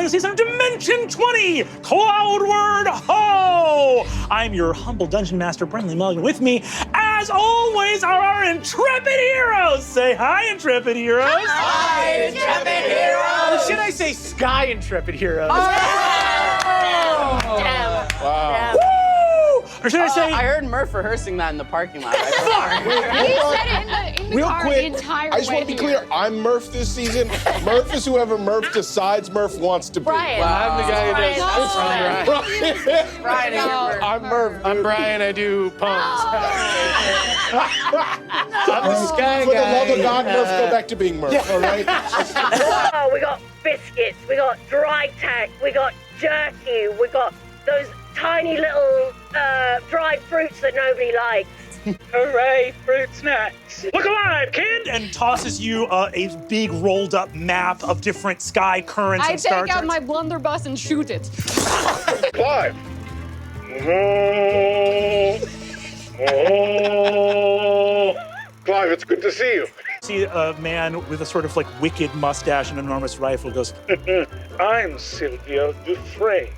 the season of Dimension 20, Cloudward Ho! I'm your humble dungeon master, Brentley Mulligan. With me, as always, are our intrepid heroes. Say hi, intrepid heroes. Hi, intrepid heroes. Or should I say sky intrepid heroes? Oh! Damn. Wow. Damn. Or should I say... I heard Murph rehearsing that in the parking lot. He said it in the Real car quick, the entire I just way want to be here. clear, I'm Murph this season. Murph is whoever Murph decides Murph wants to be. Brian. I'm the guy who does. Brian. Brian is Murph. I'm Murph. I'm Brian, I do puns. I'm the sky For the guy. love of God, Murph, go back to being Murph, all right? Oh, we got biscuits, we got dry tack, we got jerky, we got those tiny little dried fruits that nobody likes. Hooray, fruit snacks. Look alive, kid! And tosses you a big rolled up map of different sky currents I and star take out charts. my blunderbuss and shoot it. Clive. Clive, it's good to see you. See a man with a sort of like wicked mustache and enormous rifle goes, I'm Sylvia Dufresne.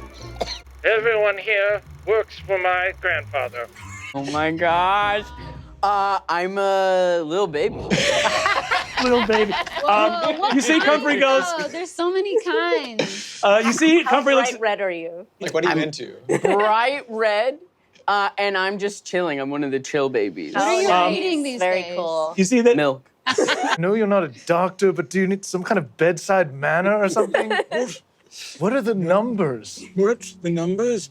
Everyone here works for my grandfather. Oh my gosh. I'm a little baby. little baby. You see Comfrey goes, Oh, there's so many kinds. you see Comfrey looks, Bright red are you? Like, what are you into? Bright red. And I'm just chilling. I'm one of the chill babies. What are you nice. eating these Very days? cool. you see that Milk. I know you're not a doctor, but do you need some kind of bedside manner or something? What are the numbers? What's the numbers?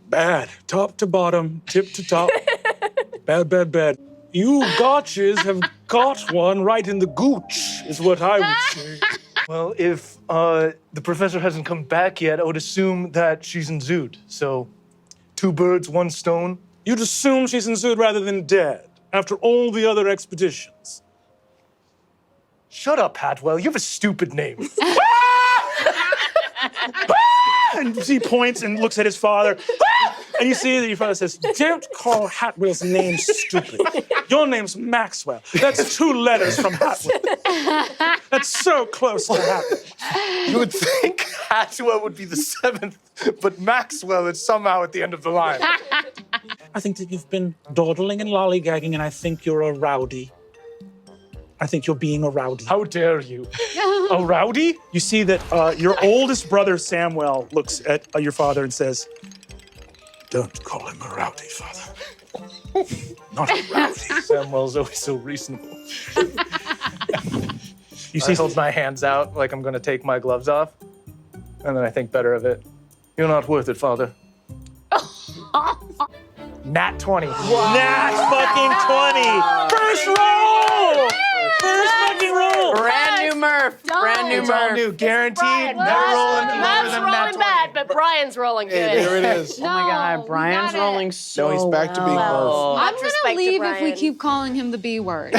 Bad. Top to bottom, tip to top. Bad, bad, bad. You gotchas have got one right in the gooch, is what I would say. Well, if the professor hasn't come back yet, I would assume that she's in Zood. So, 2 birds, 1 stone. You'd assume she's in Zood rather than dead, after all the other expeditions. Shut up, Hatwell. You have a stupid name. And he points and looks at his father. And you see that your father says, don't call Hatwell's name stupid. Your name's Maxwell. That's 2 letters from Hatwell. That's so close to Hatwell. You would think Hatwell would be the 7th, but Maxwell is somehow at the end of the line. I think that you've been dawdling and lollygagging, and I think you're a rowdy. I think you're being a rowdy. How dare you? A rowdy? You see that your oldest brother, Samuel, looks at your father and says, don't call him a rowdy, father. Not a rowdy. Samuel's always so reasonable. You I see, hold my hands out like I'm going to take my gloves off, and then I think better of it. You're not worth it, father. Nat 20. Nat fucking 20. First roll! First fucking roll! Brand new Murph. Brand new It's all Murph. new, guaranteed. Never rolling lower Matt's than rolling Nat 20. bad, but Brian's rolling good. Hey, there it is. No, Oh my God, we Brian's gotta- rolling so No, he's back to being well. I'm Much gonna respect to leave if we Brian. keep calling him the B word.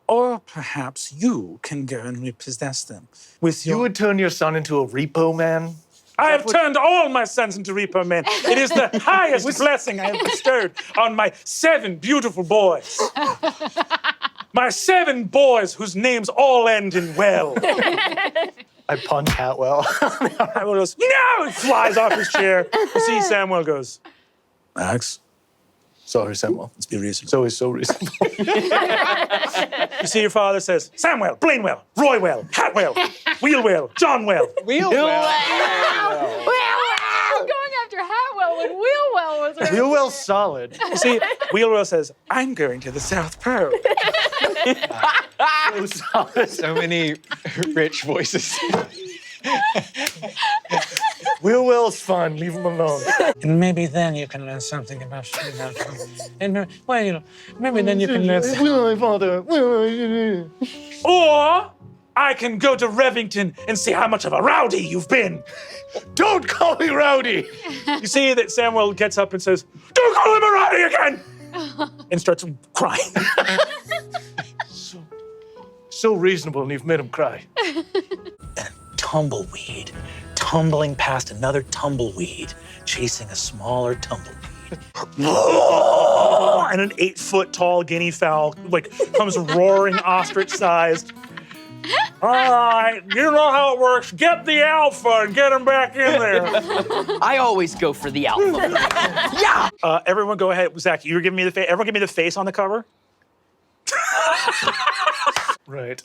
Or perhaps you can go and repossess them with You your... would turn your son into a repo man? I have turned all my sons into reaper men. It is the highest blessing I have bestowed on my 7 beautiful boys. My 7 boys whose names all end in well. I punch Hatwell. Samuel goes, no! He flies off his chair. You see Samuel goes, Max, Sorry, Samuel. let's be reasonable. It's always so reasonable. You see your father says, Samwell, Blainewell, Roywell, Hatwell, Wheelwhale, Johnwell. I'm going after Hatwell when Wheelwell was around. Real well solid. You see, Wheelwell says, I'm going to the South Pole. So solid. So many rich voices. Wheelwell's fun. Leave him alone. And maybe then you can learn something about and well, you know, maybe then you can learn. My father. Or I can go to Revington and see how much of a rowdy you've been. Don't call me rowdy. You see that Samuel gets up and says, don't call him a rowdy again! And starts crying. So reasonable, and you've made him cry. Tumbleweed tumbling past another tumbleweed, chasing a smaller tumbleweed. And an 8-foot tall guinea fowl like comes roaring ostrich-sized. All right, you know how it works. Get the alpha and get him back in there. I always go for the alpha. Yeah. Everyone go ahead. Zach, you were giving me the face. Everyone give me the face on the cover. Right.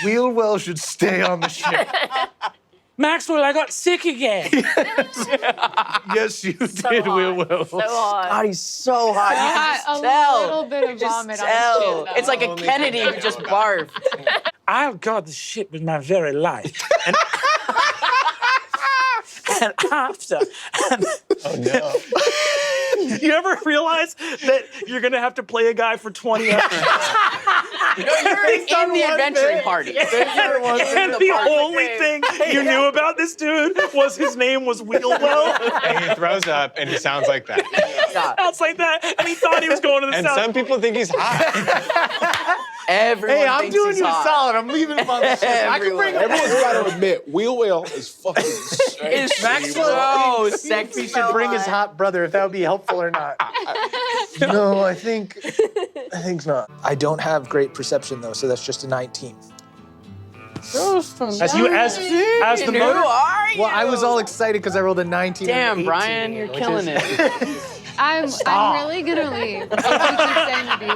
Wheelwhell should stay on the ship. Maxwell, I got sick again. Yes, you did, Wheelwhell. So hot. God, he's so hot. You can just A tell. little bit of Just vomit on tell. his chin, though. It's like a Kennedy who just barfed. I got the shit with my very life. And, and after. Oh no. You ever realize that you're gonna have to play a guy for 20 episodes? You're in the adventuring party. And the only thing you knew about this dude was his name was Wheelwhale. And he throws up and he sounds like that. Sounds like that. And he thought he was going to the And south. some people think he's hot. Everyone Hey, I'm thinks doing he's you a hot. solid. I'm leaving him on the ship. I can bring him. Everyone's got to admit, Wheelwhale is fucking sexy. It's Maxwell so sexy. He should bring his hot brother if that would be helpful or not. No, I think not. I don't have great perception though, so that's just a 19. As the Who motor. are you? Well, I was all excited because I rolled a 19. and Damn, an 18, Brian, you're which killing is- it. I'm really gonna leave if you keep saying the B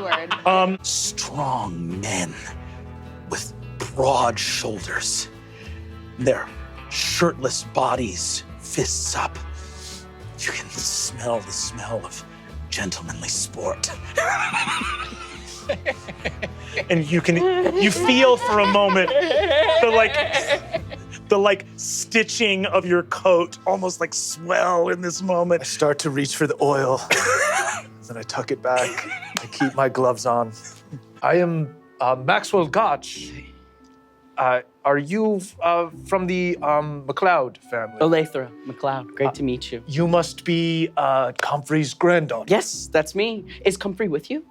word. Strong men with broad shoulders, their shirtless bodies, fists up. You can smell the smell of gentlemanly sport. And you feel for a moment the stitching of your coat almost like swell in this moment. I start to reach for the oil, then I tuck it back. I keep my gloves on. I am Maxwell Gotch. Are you from the McLeod family? Olethra McLeod, great to meet you. You must be Comfrey's granddaughter. Yes, that's me. Is Comfrey with you?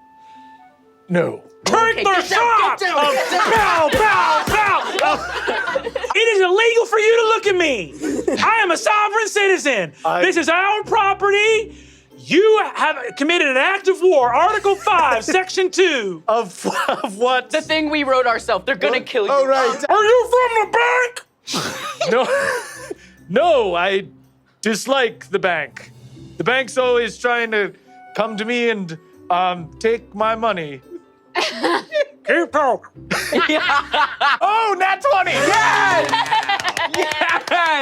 No. Take the shot! Bow, bow, bow! It is illegal for you to look at me. I am a sovereign citizen. This is our property. You have committed an act of war, Article 5, Section 2. Of what? The thing we wrote ourselves. They're gonna kill you. Oh, right. Are you from the bank? No, no, I dislike the bank. The bank's always trying to come to me and take my money. Keep talking. Oh, nat 20! Yes!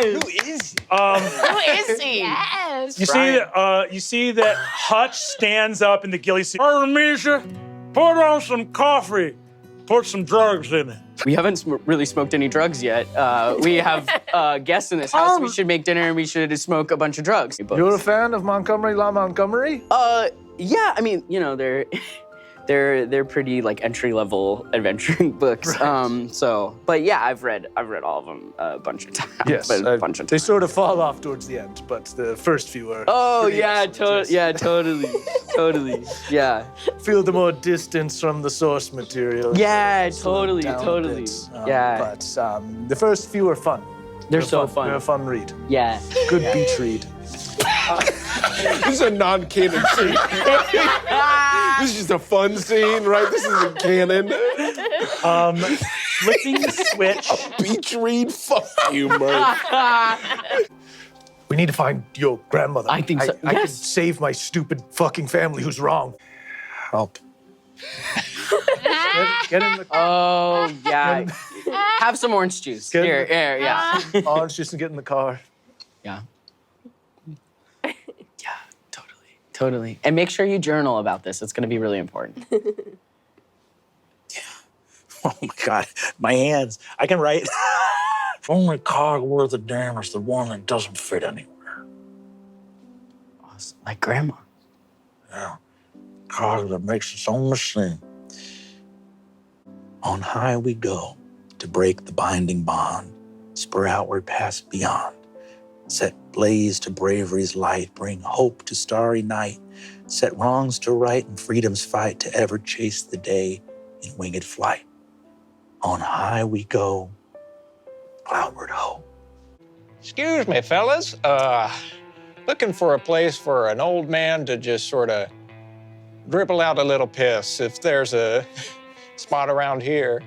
Who is he? Who is he? Yes. You see that Hutch stands up in the ghillie suit. Artemisia, put on some coffee. Put some drugs in it. We haven't really smoked any drugs yet. We have guests in this house. We should make dinner and we should smoke a bunch of drugs. You're a fan of Montgomery La Montgomery? Yeah. I mean, you know, they're pretty like entry-level adventuring books. But yeah, I've read all of them a bunch of times. Yes, a bunch of they times. sort of fall off towards the end, but the first few are. Oh pretty yeah, excellent, yes. yeah, totally, totally, yeah, Feel the more distance from the source material. yeah, Slow totally, down a totally, bit. yeah. But the first few are fun. They're so fun. They're a fun read. Yeah. Good beach read. This is a non-canon scene. This is just a fun scene, right? This isn't canon. Flipping the switch. Beach read? Fuck you, Murph. We need to find your grandmother. I think so. I can Yes. save my stupid fucking family who's wrong. Help. Get in the Oh yeah. Have some orange juice. Good. Here, yeah. orange juice and get in the car. Yeah. Yeah, totally. And make sure you journal about this. It's gonna be really important. Oh my God, my hands. I can write. Only cog worth a damn is the one that doesn't fit anywhere. Awesome. Like grandma. Yeah. Cog that makes its own machine. On high we go to break the binding bond, spur outward past beyond, set blaze to bravery's light, bring hope to starry night, set wrongs to right and freedom's fight to ever chase the day in winged flight. On high we go, cloudward ho. Excuse me, fellas. Looking for a place for an old man to just sort of dribble out a little piss if there's a spot around here.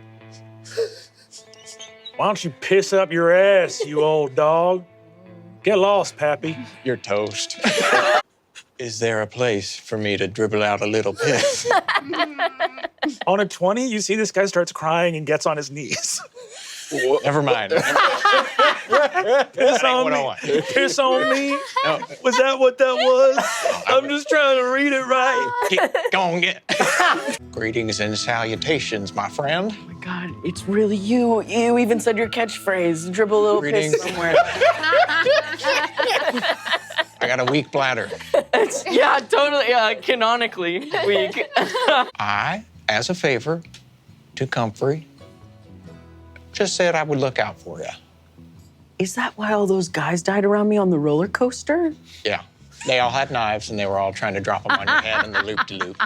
Why don't you piss up your ass, you old dog? Get lost, Pappy. You're toast. Is there a place for me to dribble out a little piss? On a 20, you see this guy starts crying and gets on his knees. Never mind. Piss on what I me. want. Piss on me. No. Was that what that was? I'm just trying to read it right. Go on, get. Greetings and salutations, my friend. Oh my God, it's really you. You even said your catchphrase. Dribble a little Greetings. piss somewhere. I got a weak bladder. Yeah, totally. Canonically weak. I, as a favor to Comfrey, just said I would look out for you. Is that why all those guys died around me on the roller coaster? Yeah. They all had knives and they were all trying to drop them on your head in the loop-de-loop.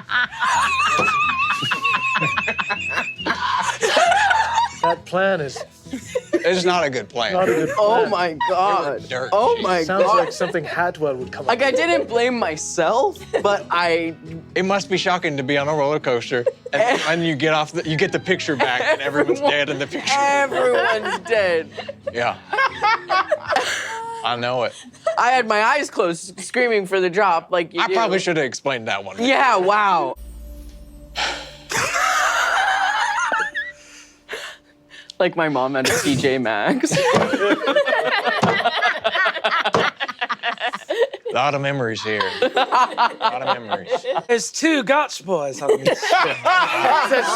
That plan is It's not a good plan. not a good plan. Oh my God. Dirt Oh cheap. my Sounds God. like something Hatwell would come up Like, I with. didn't blame myself, but It must be shocking to be on a roller coaster and when you get off, you get the picture back and everyone's dead in the picture. everyone's dead. Yeah. I know it. I had my eyes closed, screaming for the drop, like you I do. probably should have explained that one. Yeah, wow. Like my mom at a TJ Maxx. A lot of memories here. A lot of memories. There's two Gotch boys on me. God,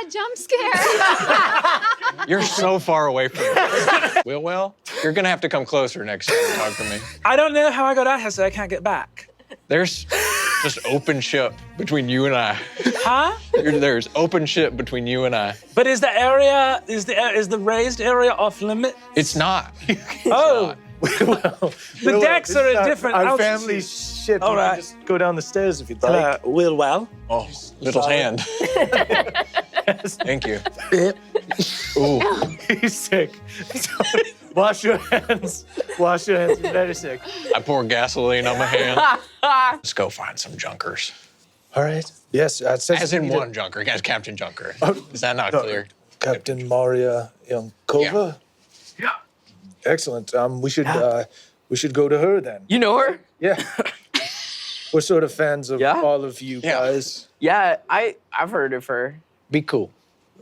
jump scare. You're so far away from me. Wheelwhale, you're gonna have to come closer next time you talk to me. I don't know how I got out here, so I can't get back. There's just open ship between you and I. Huh? There's open ship between you and I. But is the area, is the raised area off limit? It's not. Oh, Well, the decks are at different Our altitudes. family ship. All You can right. just go down the stairs if you'd like. Wheelwhale. Oh, little hand. Thank you. Ooh. He's sick. Wash your hands. Wash your hands. He's very sick. I pour gasoline on my hand. Let's go find some junkers. All right. Yes. It says As in we need one junker, guys, Captain Junker. Oh, Is that not no. clear? Captain Maria Yonkova. Yeah. Excellent. We should go to her then. You know her? Yeah. We're sort of fans of Yeah? all of you Yeah. guys. Yeah, I've heard of her. Be cool.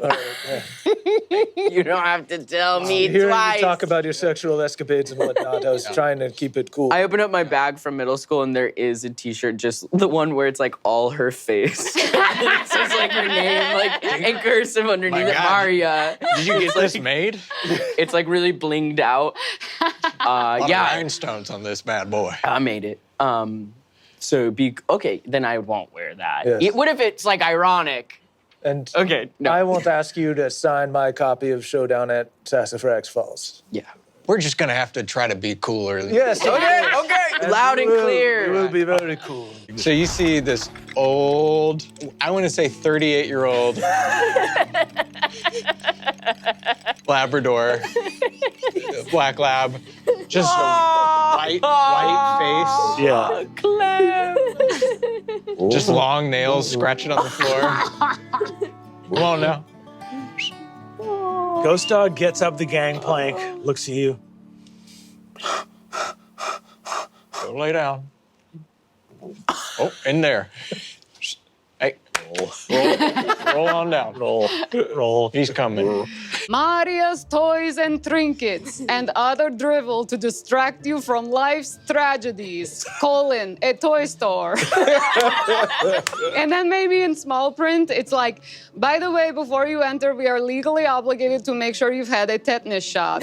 All right, yeah. You don't have to tell me Hearing twice. you talk about your sexual escapades and whatnot, I was trying to keep it cool. I opened up my bag from middle school and there is a t-shirt, just the one where it's like all her face. It says like her name, like in cursive underneath My it, God. Maria. Did you get this made? It's like really blinged out. A lot of Yeah, rhinestones on this bad boy. I made it. So okay, then I won't wear that. Yes. What if it's like ironic? And Okay, no. I won't ask you to sign my copy of Showdown at Sassafras Falls. Yeah. We're just gonna have to try to be cooler. Yes. Okay. Loud and clear. It will be very cool. So you see this old, I want to say 38-year-old Labrador, black lab, just a white face, Yeah. Clem. just long nails scratching on the floor. Come on now. Ghost Dog gets up the gangplank, looks at you. Go lay down. Oh, in there. Hey, roll on down. Roll. He's coming. Maria's toys and trinkets and other drivel to distract you from life's tragedies. A toy store. And then maybe in small print, it's like, by the way, before you enter, we are legally obligated to make sure you've had a tetanus shot.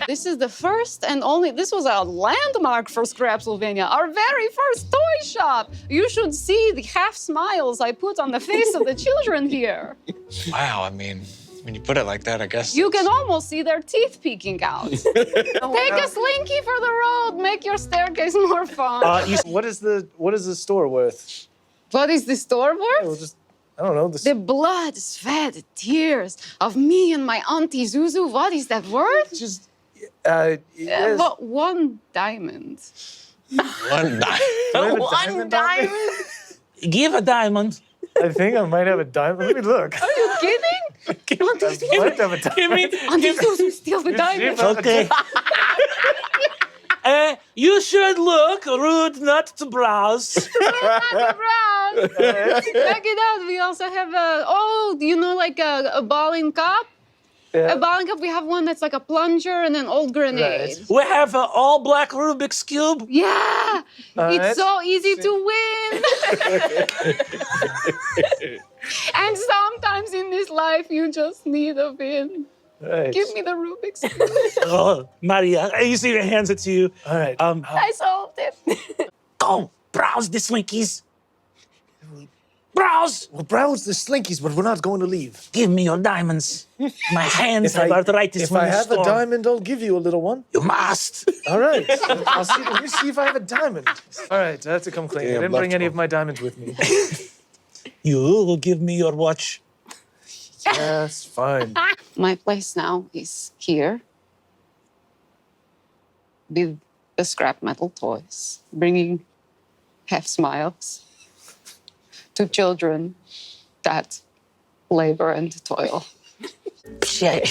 This is the first and only, this was a landmark for Scrapsylvania, our very first toy shop. You should see the half smiles I put on the face of the children here. Wow, I mean, when you put it like that, I guess. You can almost see their teeth peeking out. Take a slinky for the road. Make your staircase more fun. What is the store worth? What is the store worth? Well, just I don't know. The blood, sweat, tears of me and my auntie Zuzu. What is that worth? just yes. What, 1 diamond. One night. Do I have a One diamond? Give a diamond. I think I might have a diamond. Let me look. Are you kidding? Might have a diamond. Auntie Susie, steal the diamond. Okay. You should look, rude nut to browse. Check it out. We also have like a bowling cup? Yeah. A bowling cup, we have one that's like a plunger and an old grenade. Right. We have an all-black Rubik's Cube. Yeah! All It's right. so easy to win. And sometimes in this life, you just need a win. Right. Give me the Rubik's Cube. Oh, Maria, you see her hands it to you. All right. I solved it. Go, browse the Slinkies. Browse. We'll browse the Slinkies, but we're not going to leave. Give me your diamonds. My hands have arthritis If when I you have a storm. diamond, I'll give you a little one. You must. All right. I'll see. Let me see if I have a diamond. All right. I have to come clean. I Damn, didn't bring left any of one. my diamonds with me. You will give me your watch. Yes, fine. My place now is here with the scrap metal toys, bringing half smiles to children that labor and toil. Shit.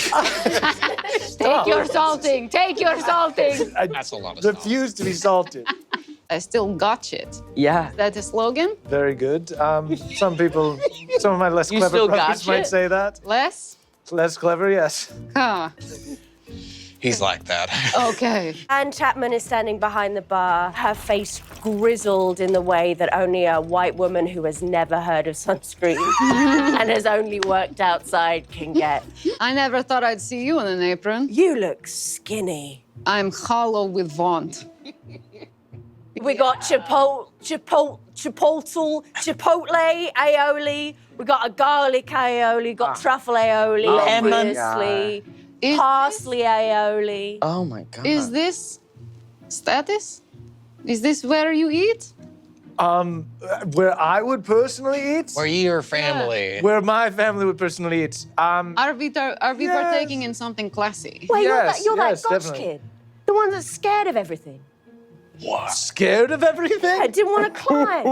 Take your salting, take your salting. That's a lot of stuff. Refuse to be salted. I still got it. Yeah. Is that a slogan? Very good. Some of my less You clever still brothers gotcha might it? say that. Less? Less clever, yes. Huh. He's like that. Okay. Anne Chapman is standing behind the bar, her face grizzled in the way that only a white woman who has never heard of sunscreen and has only worked outside can get. I never thought I'd see you in an apron. You look skinny. I'm hollow with want. We got chipotle, aioli. We got a garlic aioli. Got truffle aioli, Lemon. obviously. Is Parsley aioli. Oh my God. Is this status? Is this where you eat? Where I would personally eat. Were you your family? Where my family would personally eat. Are we Yes. partaking in something classy? Wait, Yes, you're yes, that gotch definitely. kid. The one that's scared of everything. Scared of everything? I didn't want to climb.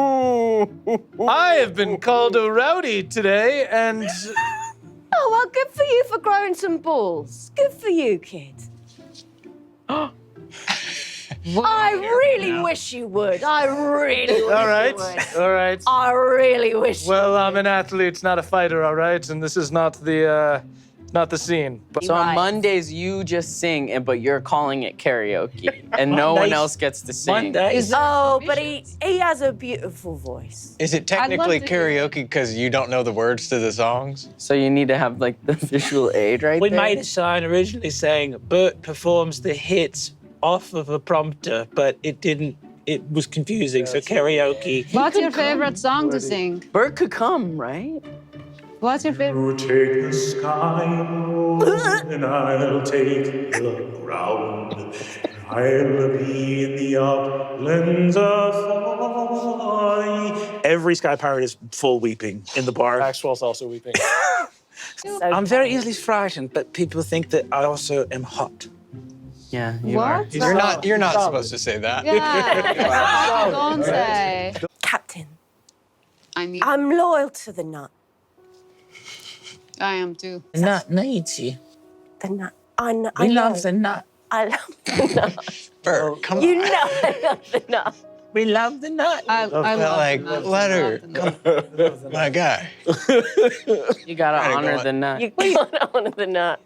I have been called a rowdy today, and Oh, well, good for you for growing some balls. Good for you, kid. I really wish you would. I really wish all right, you would. all right. I really wish Well, I'm an athlete, not a fighter, all right, and this is not the scene. But So on Right. Mondays, you just sing, but you're calling it karaoke, and no one Mondays- else gets to sing. Mondays. Oh, but he has a beautiful voice. Is it I'd love technically to hear karaoke because you don't know the words to the songs? So you need to have like the visual aid right We there. made a sign originally saying Bert performs the hits off of a prompter, but it didn't. It was confusing, so karaoke. What's your favorite song to sing? Bert could come, right? What's your favorite? You take the sky, and I'll take the ground. I'll be in the uplands of Every Sky Pirate is full weeping in the bar. Maxwell's also weeping. I'm very easily frightened, but people think that I also am hot. Yeah, you are. What? You're not supposed to say that. Yeah. Don't say. Captain, I mean, I'm loyal to the nut. I am too. Nut needs you. The nut. I know. We love the nut. I love the nut. Bert, come You on. know I love the nut. We love the nut. I love like, the nut. let her. I love the nut. My guy. You gotta Gotta honor go the nut. You can't honor the nut.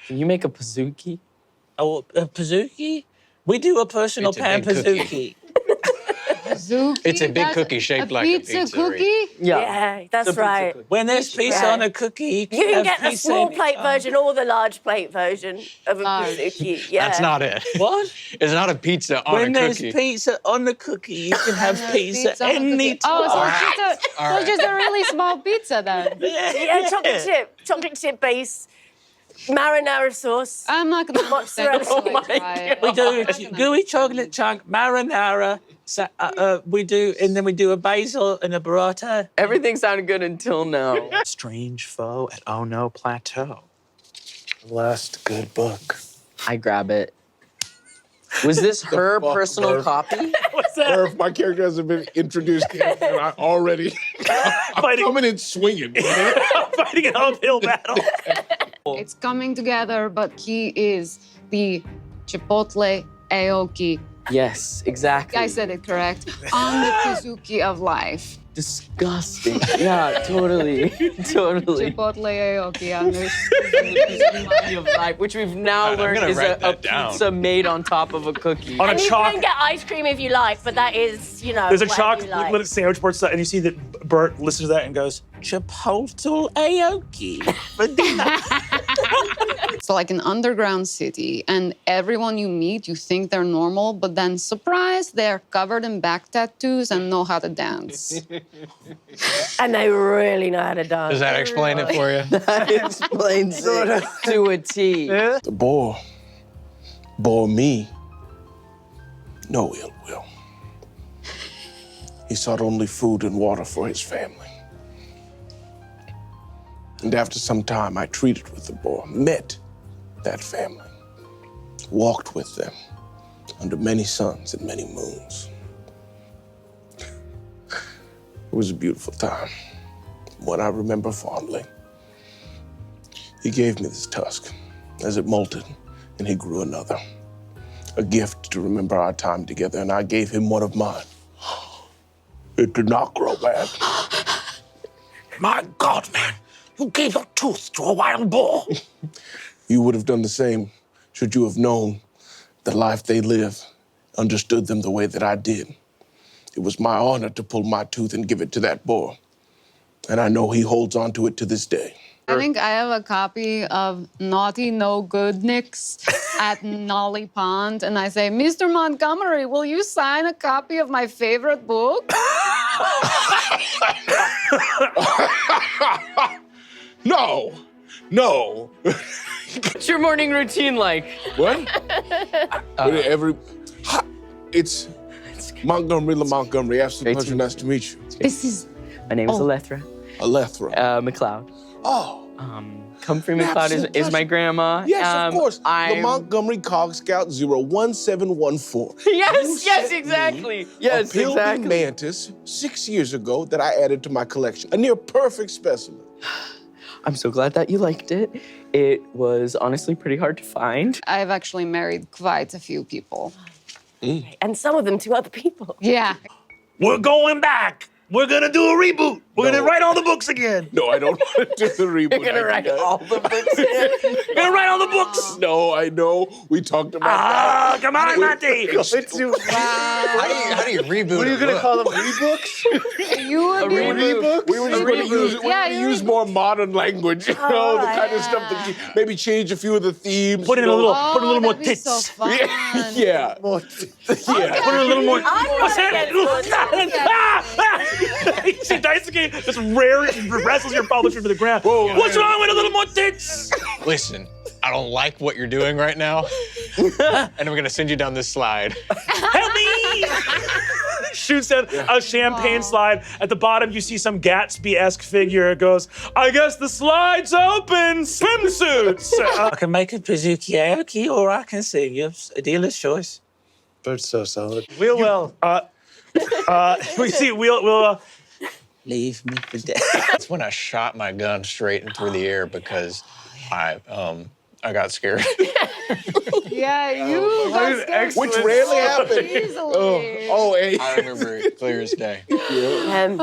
Can you make a pizookie? Oh, a pizookie? We do a personal It's a pan big cookie. pizookie. Zuki, It's a big that's cookie shaped like a pizza pizza. cookie. Yeah, that's right. When there's pizza Right. on a cookie, You can have get the pizza small in it. plate version or the large plate version of a Large. pizookie. Yeah. That's not it. What? It's not a pizza on When a there's cookie. pizza on the cookie, you can have pizza on the any cookie. Oh, so time. it's just a, All so right. just a really small pizza then. Yeah, chocolate chip base, marinara sauce. I'm not gonna Mozzarella. actually Oh my try it. We do I'm not gonna- gooey chocolate chunk, marinara. We do a basil and a burrata. Everything sounded good until now. Strange foe at Oh No Plateau. Last good book. I grab it. Was this her fuck, personal Murph? copy? Or if my character hasn't been introduced yet, and I already I'm coming in swinging. Man. Fighting an uphill battle. It's coming together, but he is the chipotle aoki. Yes, exactly. I said it correct. On the Kazuki of life. Disgusting. Yeah, totally. Totally. Chipotle aoki on the Kazuki of life, which we've now I'm learned gonna is write a that down. pizza made on top of a cookie. On a And you chalk. can get ice cream if you like, but that is, you know, There's a whatever chalk you like. little sandwich board stuff, and you see that Bert listens to that and goes, Chipotle aoki. It's like an underground city, and everyone you meet, you think they're normal, but then surprise, they're covered in back tattoos and know how to dance. And they really know how to dance. Does that explain it for you? That explains it to a T. The boar bore me no ill will. He sought only food and water for his family. And after some time, I treated with the boar, met that family, walked with them under many suns and many moons. It was a beautiful time, one I remember fondly. He gave me this tusk as it molted, and he grew another. A gift to remember our time together, and I gave him one of mine. It did not grow bad. My God, man. You gave your tooth to a wild boar. You would have done the same should you have known the life they live, understood them the way that I did. It was my honor to pull my tooth and give it to that boar. And I know he holds on to it to this day. I think I have a copy of Naughty No Good Nicks at Nolly Pond, and I say, Mr. Montgomery, will you sign a copy of my favorite book? No, no. What's your morning routine like? What? It's Montgomery Montgomery. Absolute Great to pleasure. meet Nice to meet you. This is My name is Alethra Alethra. McLeod. Oh, Comfrey McLeod is my grandma. yes, of course. The I'm... Montgomery Cog Scout 01714. Yes, yes, sent exactly. me Yes, a Pilgrim exactly. mantis 6 years ago that I added to my collection. A near perfect specimen. I'm so glad that you liked it. It was honestly pretty hard to find. I've actually married quite a few people. And some of them to other people. Yeah. we're going back. We're gonna do a reboot. We're gonna write all the books again. No, I don't want to do the reboot. You're gonna write all the books. We're gonna write all the books. No, I know. We talked about Ah, come on, Matty. How do you reboot? What are you gonna call them? Rebooks? You would be that. We were just going to use, Yeah, we were gonna use more modern language, you know, the kind of stuff that maybe change a few of the themes. Put in you a know. little, put a little more that'd be so tits. fun. Yeah. More Yeah. Put in a little more. I'm not What's that? against one. You see, Daisuke just wrestles your publisher to the ground. Whoa. What's wrong with a little more tits? Listen, I don't like what you're doing right now, and we're gonna send you down this slide. Help me! Shoots down a champagne slide. At the bottom, you see some Gatsby-esque figure. It goes, I guess the slide's open. Swimsuits. I can make a Kazuki aoki or I can sing. It's a dealer's choice. Bird's so solid. Wheelwhale. We see Wheel. Leave me for dead. That's when I shot my gun straight and through the air because I got scared. Yeah, you got scared Which rarely happens. easily. Oh, hey. I remember it clear as day. Um,